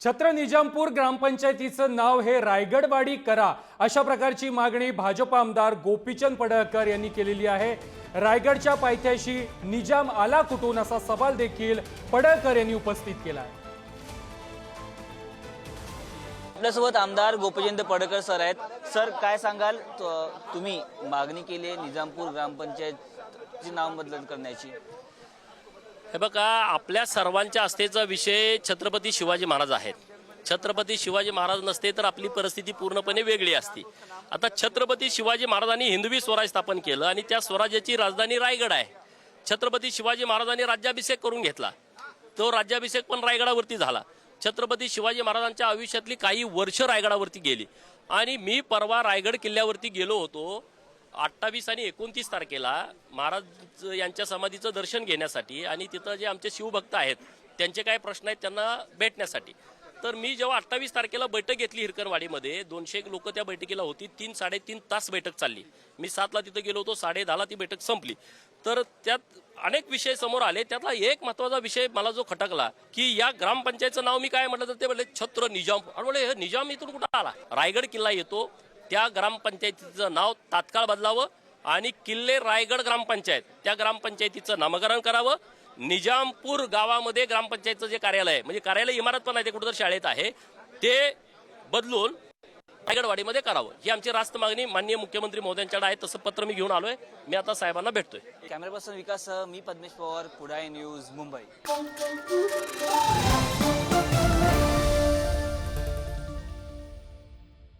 छत्र निजामपूर ग्रामपंचायतीचं नाव हे रायगडवाडी करा अशा प्रकारची मागणी भाजप आमदार गोपीचंद पडळकर यांनी केलेली आहे। रायगडच्या पायथ्याशी निजाम आला कुठून असा सवाल देखील पडळकर यांनी उपस्थित केला आहे। आपल्यासोबत आमदार गोपीचंद पडळकर सर आहेत। सर, काय सांगाल, तुम्ही मागणी केली आहे निजामपूर ग्रामपंचायतची नाव बदल करण्याची? हे बघा, आपल्या सर्वांच्या आस्थेचा विषय छत्रपती शिवाजी महाराज आहेत। छत्रपती शिवाजी महाराज नसते तर आपली परिस्थिती पूर्णपणे वेगळी असती। आता छत्रपती शिवाजी महाराजांनी हिंदवी स्वराज्य स्थापन केलं आणि त्या स्वराज्याची राजधानी रायगड आहे। छत्रपती शिवाजी महाराजांनी राज्याभिषेक करून घेतला, तो राज्याभिषेक पण रायगडावरती झाला। छत्रपती शिवाजी महाराजांच्या आयुष्यातली काही वर्ष रायगडावरती गेली आणि मी परवा रायगड किल्ल्यावरती गेलो होतो 28 आणि 29 तारखेला महाराज यांच्या समाधीचं दर्शन घेण्यासाठी आणि तिथं जे आमचे शिवभक्त आहेत त्यांचे काय प्रश्न आहेत त्यांना भेटण्यासाठी। तर मी जेव्हा 28 तारखेला बैठक घेतली हिरकणवाडीमध्ये, 200 लोक त्या बैठकीला होती। 3-3.5 तास बैठक चालली। मी 7ला तिथं गेलो होतो, 10:30ला ती बैठक संपली। तर त्यात अनेक विषय समोर आले। त्यातला एक महत्त्वाचा विषय मला जो खटकला की या ग्रामपंचायतचं नाव मी काय म्हटलं तर ते म्हणले छत्र निजाम। आणि हे निजाम इथून कुठं आला? रायगड किल्ला येतो, त्या ग्रामपंचायतीचं नाव तात्काळ बदलावं आणि किल्ले रायगड ग्रामपंचायत त्या ग्रामपंचायतीचं नामकरण करावं। निजामपूर गावामध्ये ग्रामपंचायतचं जे कार्यालय आहे, म्हणजे कार्यालय इमारत पण आहे, ते कुठेतरी शाळेत आहे, ते बदलून रायगडवाडीमध्ये करावं, ही आमची रास्त मागणी माननीय मुख्यमंत्री महोदयांच्याकडे आहे। तसं पत्र मी घेऊन आलोय। मी आता साहेबांना भेटतोय। कॅमेरा पर्सन विकास, मी पद्मेश पवार, पुढाई न्यूज, मुंबई।